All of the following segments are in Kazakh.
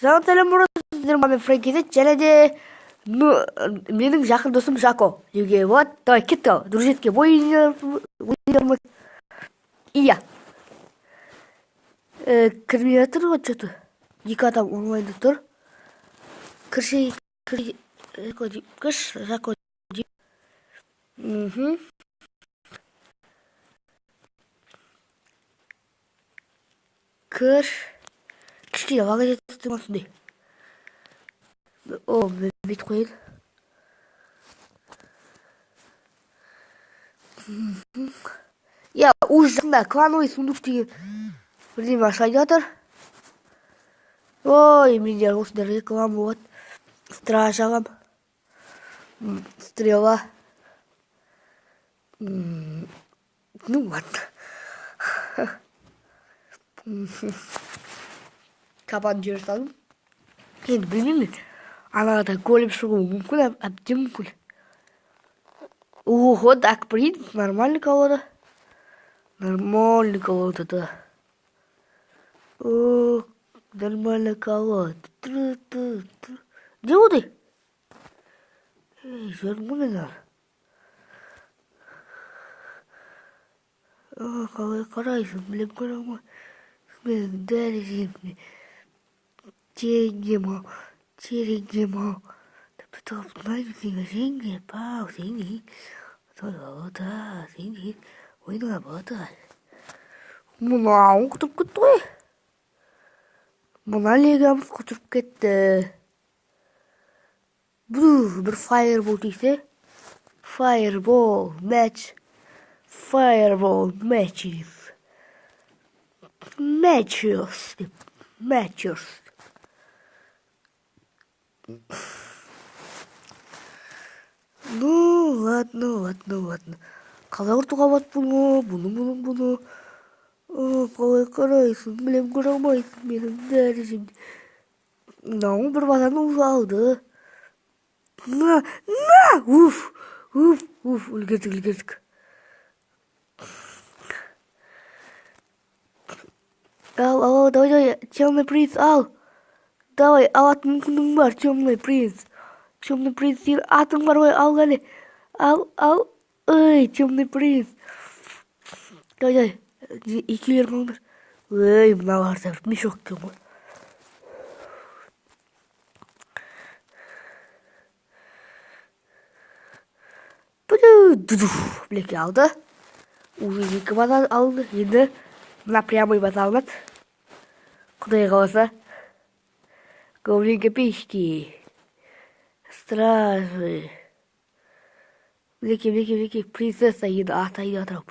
сәлем сіздер мен Фрэнкиді және де менің жақын досым Жако. Деуге вот, давай кеттік, дружитке ойнаймыз. Iya. Кірмей жатыр ғой что-то. Екі адам онлайнда тұр. Кірші Жако деп. Кір. Кішкене лага жетті осындай. О, бет қойын. Я уж жақында клановый сундук деген бірдеме ашайын жатыр. Ой, менде осындай реклама болады. Страж алам. Стрела. Ну ладно. Кабан жер салдым. Енді білмеймін. Анада голем шығуы мүмкін, әбден мүмкін. Ого, так принт, нормальный колода. Нормальный колода, да. О, нормальная колода. Где воды? Эй, жормуны надо. Қалай қарайсың, білем қарама. Мен дәрежемде. Тереңдем ау. Тіпті ұлтмайды сені жеңге, пау, сені. Тойлауыда, сені. Ойнала бата. Мынауын құтып кетті ғой. Мына легамыз құтып кетті. Бір фаербол дейсі. Фаербол матч. Fireball matches. Matches. Ну, ладно. Қалай ұртуға бат бұны. Қалай қарайсың, білем қарамайсың менің дәрежемде. Мынауың бір батаны ұзы алды. На! Уф, үлгердік. Ал, давай, темный принц, ал. Давай, алатын мүмкінің бар, темный принц. Темный принц, сен атың бар ғой, ал ғали. Ал, ой, темный принц. Давай, екеулер маңдар. Ой, мыналарда бір мешок кен ғой. Білеке алды. Уже екі базар алды. Енді мына прямой базар алынады. Құдай қаласа. Говненько пешки. Стражи. Білеке. Принцесса енді атайын атырау.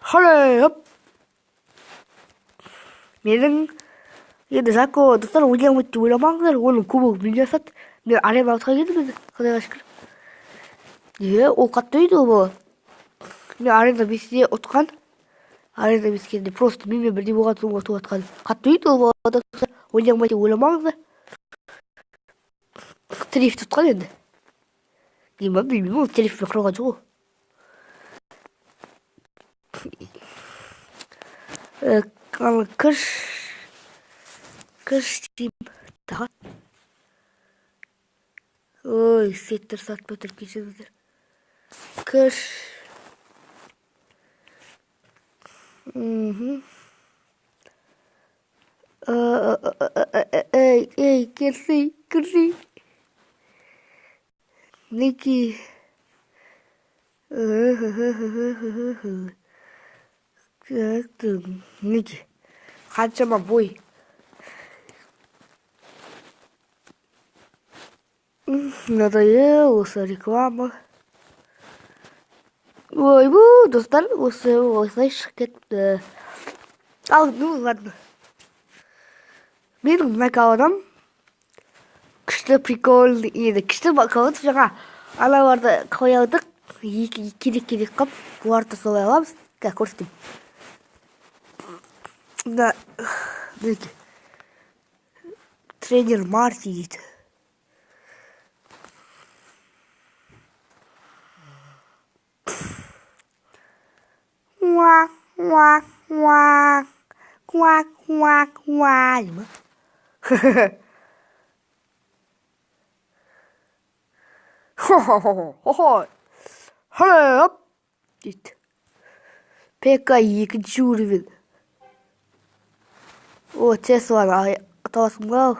Халай, хоп. Менің енді Жако достар ойнамайды ойламаңыздар. Оның кубок мен жасады. Мен арена аутқа келдім енді. Құдайға шүкір. Ол қатты өйді ол. Мен арена 5-те ұтқан. Арена 5-кенде просто менімен бірде болған соң ұтып атқан. Қатты өйді ол балада ойнамайды ойламаңыздар. Треф тұтқан енді. Білмеймін, ол трефпен қырылған жоқ ол. Кірш деймін. Тағат. Ой, сеттір сатып өтіріп кешіңіздер. Кірш. Эй, кірші. Неки. Неки. Қаншама бой. Надоело осы реклама. Ой, достар, осылай шығып кетті. Ал, ну ладно. Менің мына колодам күшті прикольный еді. Күшті колод жаңа аналарды қоялдық. Керек қып, бұларды солай аламыз. Көрсетейін. Мына тренер Марти дейді. хуа gì mà. 호호호호호 헐 배가 이그 주르면 o 최소한 더 숨어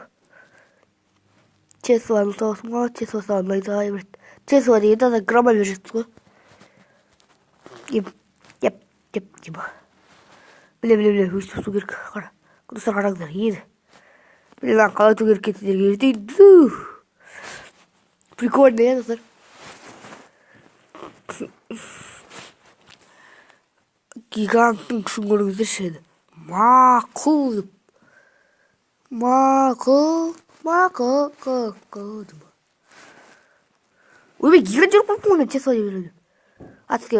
최소한 더 숨어 최소한 나이다 최소한 이따가 그러면 되겠어 cepcepcep bile huş su gir kara kudu karakter iyi bile lan kala tu gir girdi du record ne yazar gigantik şunları şeydi makul makul 왜 기간제로 뽕뽕을 쳤어요 이러면 아츠게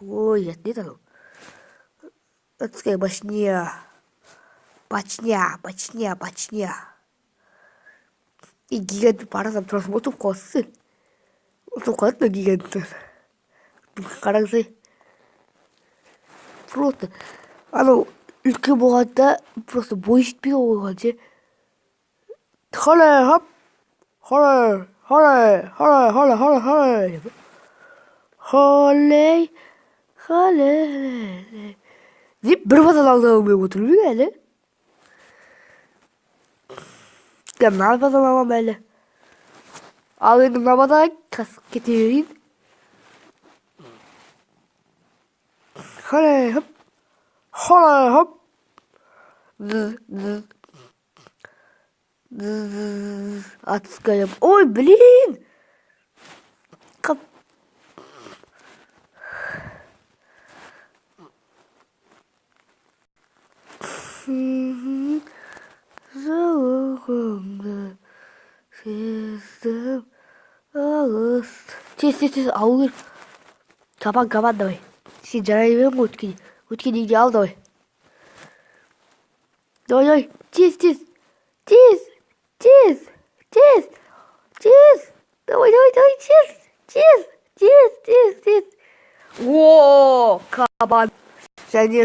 ой нет оно 아츠게 башня 이 기간도 바라서 들어서 못 좀 껐어 또 껐다 기간도 가랑새 просто оно 이렇게 먹었다 просто 보이시 필요 없지 헐 deyip bir fazla dalgamaya götürmüyor öyle. Ya ne fazla ama böyle. Ağırdım havada kasık getireyim. Hop. Atskayım. Oy blin. Kap. Soğukunda sestim ağız. Çiz ağır. Kapan da bay. Si jarayı ver mi utki? Utki değil al da bay. Doy. Çiz. Давай, чиз. О, кабан. Және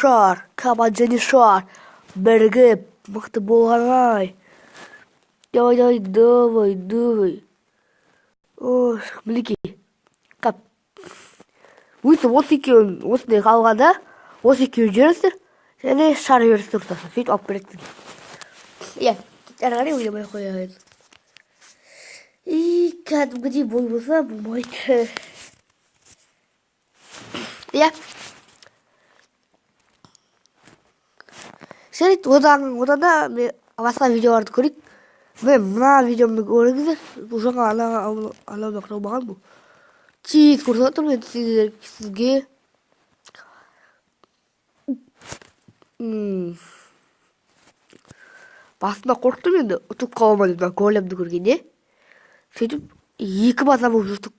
шар. Бірігіп, мықты болғанай. Давай. О, мінекей. Қап. Осы екеуін, осындай қалғанда, осы екеуін жүрістір. Және шар өрісті ұрсасын. Сөйтіп алып береді. Иә, әрі қарай ойламай қояйын. И кәдімгідей бой болса болмайды. Иә. Жарайды, одан да басқа видеоларды көрейік. Мен мына видеомды көріңіздер. Бұл жаңа аламда қырылмаған бұл. Чиз көрсетіп тұр мен сізге. Басында қорықтым енді, ұтып қалама деп големді көргенде. Сөйтіп, екі база болып жатып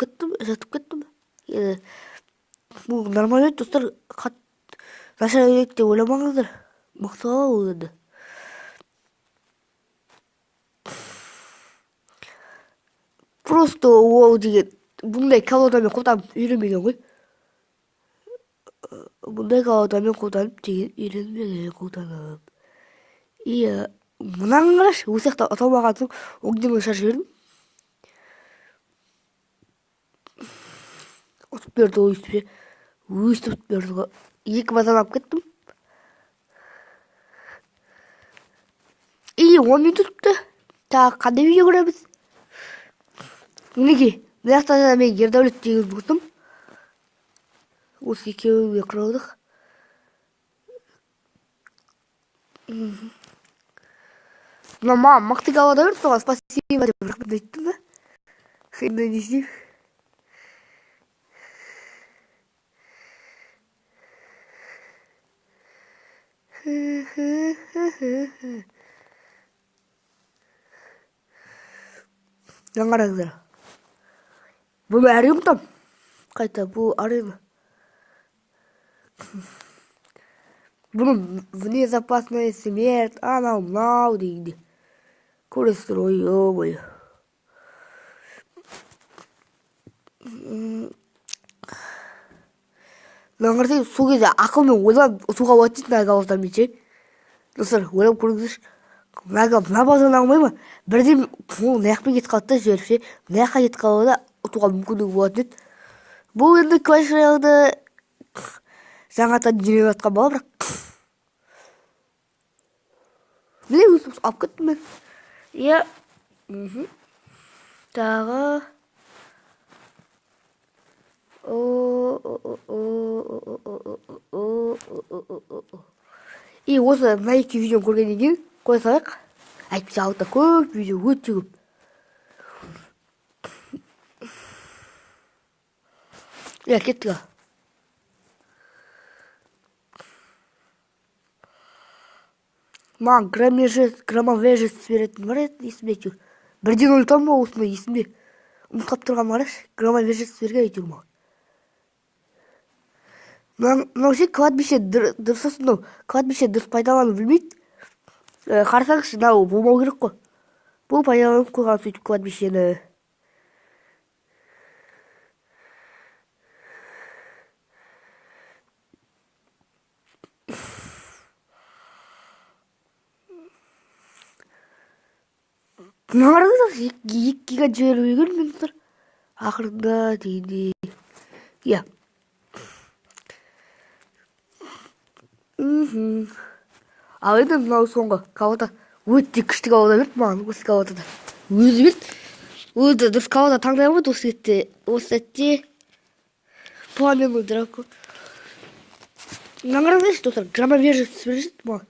кеттім. Бұл нормально достар, нашар өйек деп ойламаңыздар. Мақтау еді. Просто ол деген, бұндай колодамен қолданып үйренмеген ғой. Иә, мұнан қараш, осы жақта аталмаған соң огненный шар жібердім. Ұтып берді, өйстіп берді. Екі базан алып кеттім. И 10 минут өтіпті. Тағы қандай видео көреміз? Мінекей, мына жақта мен Ердәулет деген болсам. Осы екеуіне қырылдық. Мына маған мықты қалада өрт соған спасибо деп рахмет айттым да. Енді не істеймін? жаңараңыздар. Бұл әрі ұмытам. Қайта, бұл арена. Бұның внезапасная смерть, анау мынау дейді. Көресіздер, ой. Маған қарасаң, сол кезде ақылмен ойлап суға уатсың айға болсам ше. Достар, ойлап көріңіздерші. Мына базаны алмай ма? Бірден ол мына жақпен кетіп қалды да жіберіп ше. Мына жаққа кетіп қалуы ұтуға мүмкіндігі болатын еді. Бұл енді Clash Royale'ды жаңадан жинап жатқан бала, бірақ білем, өзім алып кеттім мен. Иә. Тағы и осы мына екі видеоны көргеннен кейін қоя салайық. Әйтпесе алда көп видео, өте көп. Иә, кеттік ал. Маған громовежец беретін бар еді, есімде әйтеуір. Бірден ұлтам ба осында, есімде. Ұмытқап тұрған бараш, громовежец берген әйтеуір маған. Мынау ше кладбище дұрыс осынау. Кладбище дұрыс пайдаланып білмейді. Қарасаңызшы, мынау болмау керек қой. Бұл пайдаланып қойған сөйтіп кладбищені. Қараңыздар, екі гигант жіберіп үлгердім мен достар. Ақырында дегенде. Иә. Ал енді мынау соңғы кавада өте күшті кавада берді маған, осы кавадада. Өзі берді. Өзі дұрыс кавада таңдай алмайды осы сәтте. Пламенный дракон. Қараңыздаршы достар, громовержец береді маған.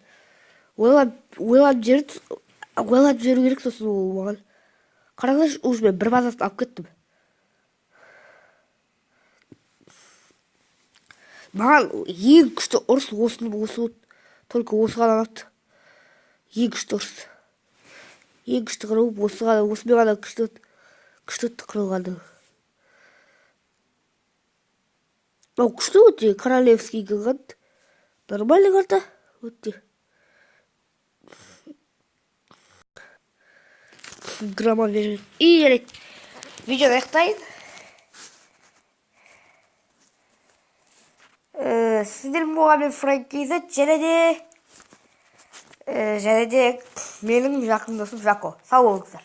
Ойлап жіберу керек сосын ол маған. Қараңыздаршы, уже мен бір базасын алып кеттім. Маған ең күшті ұрыс осы только осыған ұнапты. Ең күшті ұрыс. Ең күшті қыру осымен ғана күшті қырылғаны. Мынау күшті өте, королевский гигант. Нормальный карта өте. Громовержец. И жарайды. Видеоны аяқтайын. Сіздермен болған мен Франкиза, және де менің жақын досым Жако. Сау болыңыздар.